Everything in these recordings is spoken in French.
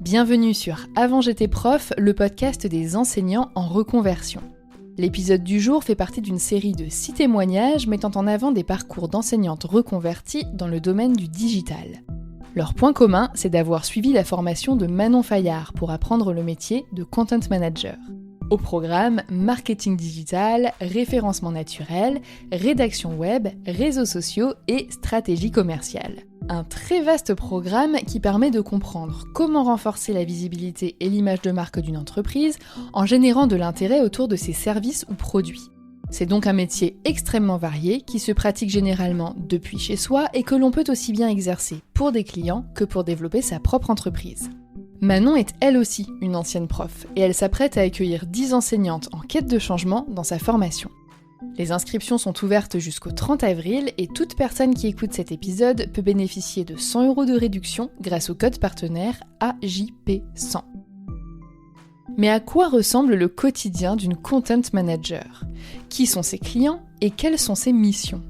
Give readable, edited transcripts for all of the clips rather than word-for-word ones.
Bienvenue sur Avant j'étais prof, le podcast des enseignants en reconversion. L'épisode du jour fait partie d'une série de 6 témoignages mettant en avant des parcours d'enseignantes reconverties dans le domaine du digital. Leur point commun, c'est d'avoir suivi la formation de Manon Fayard pour apprendre le métier de Content Manager. Au programme, marketing digital, référencement naturel, rédaction web, réseaux sociaux et stratégie commerciale. Un très vaste programme qui permet de comprendre comment renforcer la visibilité et l'image de marque d'une entreprise en générant de l'intérêt autour de ses services ou produits. C'est donc un métier extrêmement varié qui se pratique généralement depuis chez soi et que l'on peut aussi bien exercer pour des clients que pour développer sa propre entreprise. Manon est elle aussi une ancienne prof et elle s'apprête à accueillir 10 enseignantes en quête de changement dans sa formation. Les inscriptions sont ouvertes jusqu'au 30 avril et toute personne qui écoute cet épisode peut bénéficier de 100 € de réduction grâce au code partenaire AJP100. Mais à quoi ressemble le quotidien d'une content manager ? Qui sont ses clients et quelles sont ses missions ?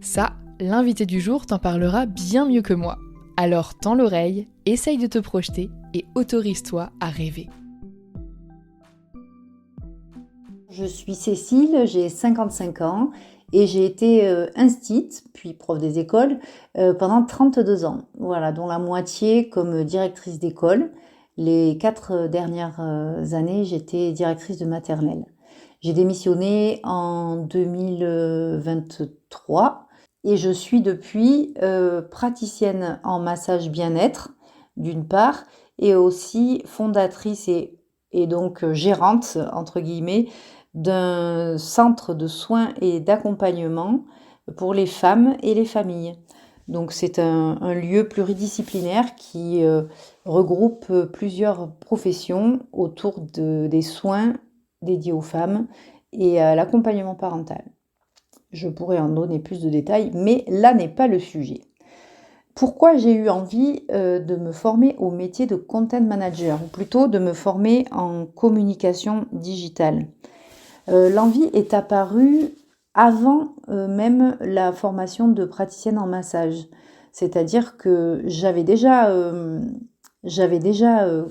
Ça, l'invité du jour t'en parlera bien mieux que moi. Alors tends l'oreille, essaye de te projeter et autorise-toi à rêver. Je suis Cécile, j'ai 55 ans et j'ai été instite, puis prof des écoles, pendant 32 ans. Voilà, dont la moitié comme directrice d'école. Les 4 dernières années, j'étais directrice de maternelle. J'ai démissionné en 2023 et je suis depuis praticienne en massage bien-être, d'une part, et aussi fondatrice et donc gérante, entre guillemets, d'un centre de soins et d'accompagnement pour les femmes et les familles. Donc c'est un lieu pluridisciplinaire qui regroupe plusieurs professions autour des soins dédiés aux femmes et à l'accompagnement parental. Je pourrais en donner plus de détails, mais là n'est pas le sujet. Pourquoi j'ai eu envie de me former au métier de content manager, ou plutôt de me former en communication digitale ? L'envie est apparue avant même la formation de praticienne en massage. C'est-à-dire que j'avais déjà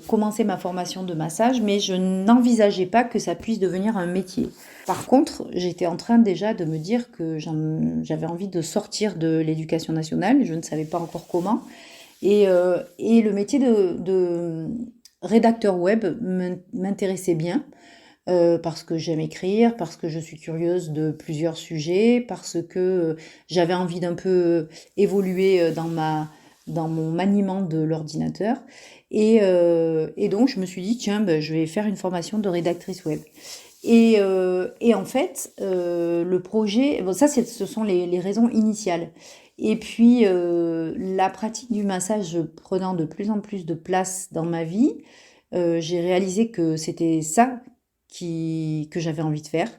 commencé ma formation de massage, mais je n'envisageais pas que ça puisse devenir un métier. Par contre, j'étais en train déjà de me dire que j'avais envie de sortir de l'éducation nationale, je ne savais pas encore comment. Et le métier de rédacteur web m'intéressait bien. Parce que j'aime écrire, parce que je suis curieuse de plusieurs sujets, parce que j'avais envie d'un peu évoluer dans mon maniement de l'ordinateur. Et donc, je me suis dit, tiens, je vais faire une formation de rédactrice web. Et en fait, le projet, bon, ça, ce sont les raisons initiales. Et puis, la pratique du massage prenant de plus en plus de place dans ma vie, j'ai réalisé que c'était ça que j'avais envie de faire.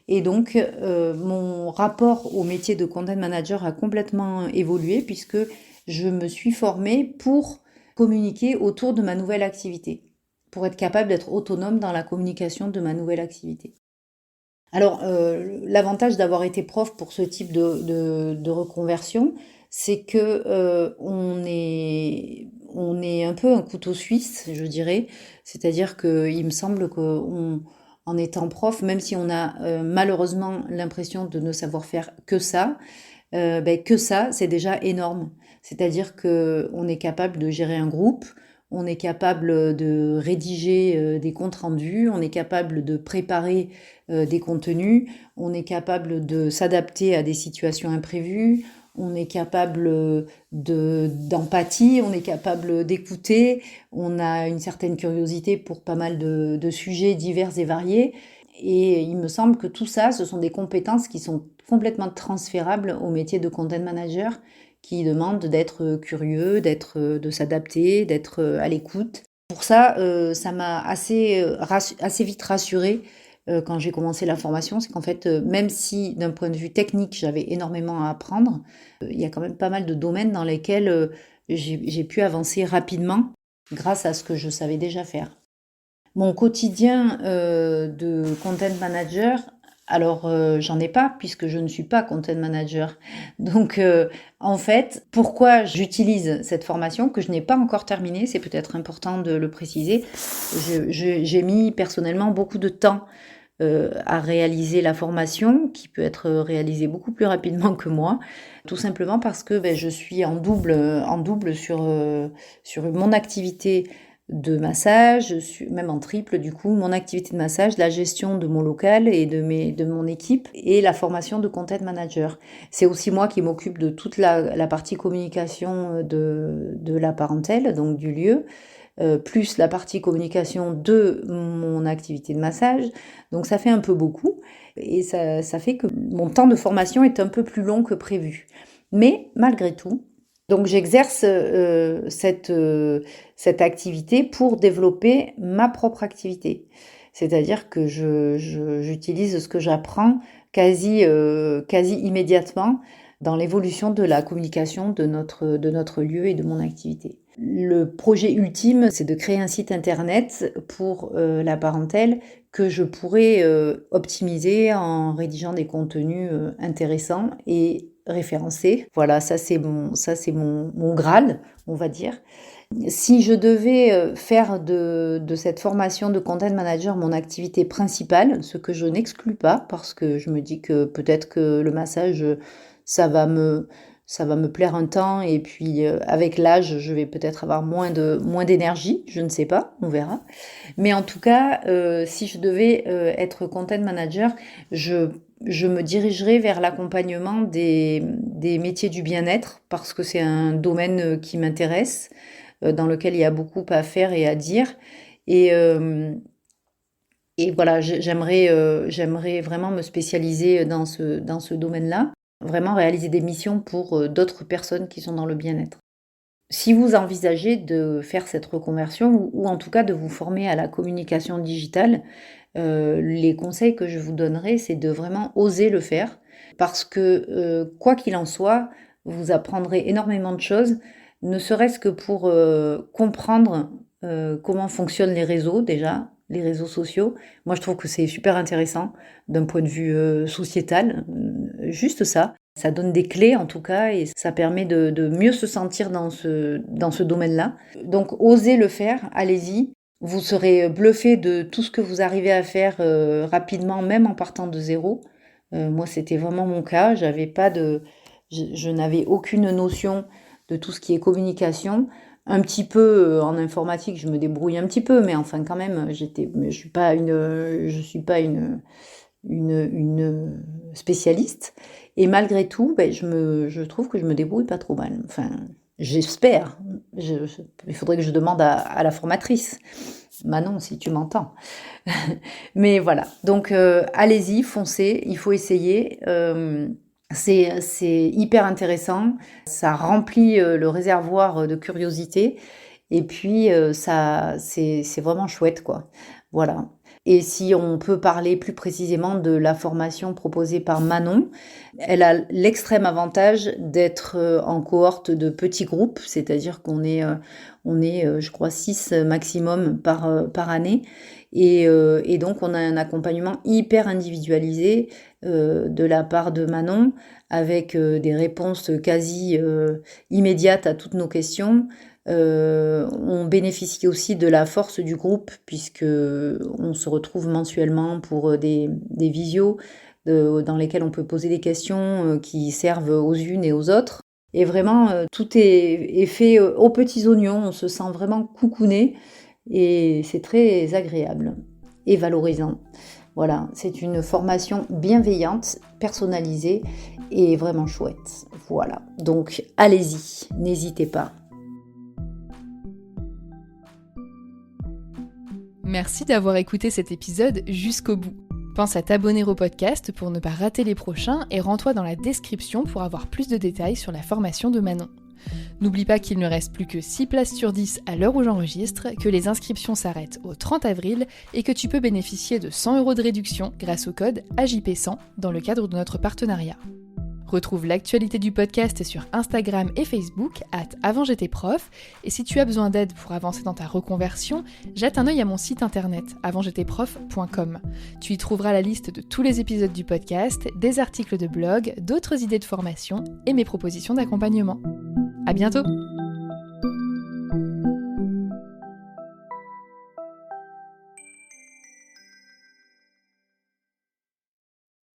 Et donc, mon rapport au métier de content manager a complètement évolué puisque je me suis formée pour communiquer autour de ma nouvelle activité, pour être capable d'être autonome dans la communication de ma nouvelle activité. Alors, l'avantage d'avoir été prof pour ce type de reconversion, c'est que on est un peu un couteau suisse, je dirais. C'est-à-dire qu'il me semble qu'en étant prof, même si on a malheureusement l'impression de ne savoir faire que ça, c'est déjà énorme. C'est-à-dire qu'on est capable de gérer un groupe, on est capable de rédiger des comptes rendus, on est capable de préparer des contenus, on est capable de s'adapter à des situations imprévues, on est capable d'empathie, on est capable d'écouter, on a une certaine curiosité pour pas mal de sujets divers et variés. Et il me semble que tout ça, ce sont des compétences qui sont complètement transférables au métier de content manager, qui demande d'être curieux, de s'adapter, d'être à l'écoute. Pour ça, ça m'a assez vite rassurée quand j'ai commencé la formation, c'est qu'en fait, même si d'un point de vue technique, j'avais énormément à apprendre, il y a quand même pas mal de domaines dans lesquels j'ai pu avancer rapidement grâce à ce que je savais déjà faire. Mon quotidien de content manager Alors, j'en ai pas puisque je ne suis pas content manager. Donc, en fait, pourquoi j'utilise cette formation que je n'ai pas encore terminée, c'est peut-être important de le préciser. J'ai mis personnellement beaucoup de temps à réaliser la formation, qui peut être réalisée beaucoup plus rapidement que moi, tout simplement parce que je suis en double sur mon activité de massage, même en triple du coup, mon activité de massage, la gestion de mon local et de mon équipe et la formation de content manager. C'est aussi moi qui m'occupe de toute la partie communication de la parentèle, donc du lieu, plus la partie communication de mon activité de massage. Donc ça fait un peu beaucoup et ça fait que mon temps de formation est un peu plus long que prévu. Mais malgré tout, donc j'exerce cette activité pour développer ma propre activité. C'est-à-dire que j'utilise ce que j'apprends quasi immédiatement dans l'évolution de la communication de notre lieu et de mon activité. Le projet ultime, c'est de créer un site internet pour la parentèle que je pourrais optimiser en rédigeant des contenus intéressants et référencés. Voilà, ça c'est mon Graal, on va dire. Si je devais faire de cette formation de content manager mon activité principale, ce que je n'exclus pas parce que je me dis que peut-être que le massage, ça va me plaire un temps et puis avec l'âge, je vais peut-être avoir moins d'énergie, je ne sais pas, on verra. Mais en tout cas, si je devais être content manager, je me dirigerais vers l'accompagnement des métiers du bien-être parce que c'est un domaine qui m'intéresse, dans lequel il y a beaucoup à faire et à dire. Et voilà, j'aimerais vraiment me spécialiser dans ce domaine-là, vraiment réaliser des missions pour d'autres personnes qui sont dans le bien-être. Si vous envisagez de faire cette reconversion ou en tout cas de vous former à la communication digitale, les conseils que je vous donnerai, c'est de vraiment oser le faire parce que quoi qu'il en soit, vous apprendrez énormément de choses, ne serait-ce que pour comprendre comment fonctionnent les réseaux déjà, les réseaux sociaux. Moi, je trouve que c'est super intéressant d'un point de vue sociétal, juste ça. Ça donne des clés en tout cas et ça permet de mieux se sentir dans ce domaine-là. Donc, osez le faire, allez-y. Vous serez bluffé de tout ce que vous arrivez à faire rapidement, même en partant de zéro. Moi, c'était vraiment mon cas. Je n'avais aucune notion de tout ce qui est communication. Un petit peu en informatique, je me débrouille un petit peu, mais enfin quand même, je suis pas une spécialiste. Et malgré tout, je trouve que je me débrouille pas trop mal. Enfin, j'espère. Il faudrait que je demande à la formatrice. Manon, si tu m'entends. Mais voilà. Donc, allez-y, foncez. Il faut essayer. C'est hyper intéressant. Ça remplit le réservoir de curiosité. Et puis, c'est vraiment chouette, quoi. Voilà. Et si on peut parler plus précisément de la formation proposée par Manon, elle a l'extrême avantage d'être en cohorte de petits groupes, c'est-à-dire qu'on est, je crois, 6 maximum par année. Et donc, on a un accompagnement hyper individualisé de la part de Manon, avec des réponses quasi immédiates à toutes nos questions. On bénéficie aussi de la force du groupe puisque on se retrouve mensuellement pour des visios dans lesquelles on peut poser des questions qui servent aux unes et aux autres. Et vraiment, tout est fait aux petits oignons, on se sent vraiment coucouné et c'est très agréable et valorisant. Voilà, c'est une formation bienveillante, personnalisée et vraiment chouette. Voilà, donc allez-y, n'hésitez pas. Merci d'avoir écouté cet épisode jusqu'au bout. Pense à t'abonner au podcast pour ne pas rater les prochains et rends-toi dans la description pour avoir plus de détails sur la formation de Manon. N'oublie pas qu'il ne reste plus que 6 places sur 10 à l'heure où j'enregistre, que les inscriptions s'arrêtent au 30 avril et que tu peux bénéficier de 100 € de réduction grâce au code AJP100 dans le cadre de notre partenariat. Retrouve l'actualité du podcast sur Instagram et Facebook @avantj'étaisprof. Et si tu as besoin d'aide pour avancer dans ta reconversion, jette un œil à mon site internet avantj'étaisprof.com. Tu y trouveras la liste de tous les épisodes du podcast, des articles de blog, d'autres idées de formation et mes propositions d'accompagnement. À bientôt!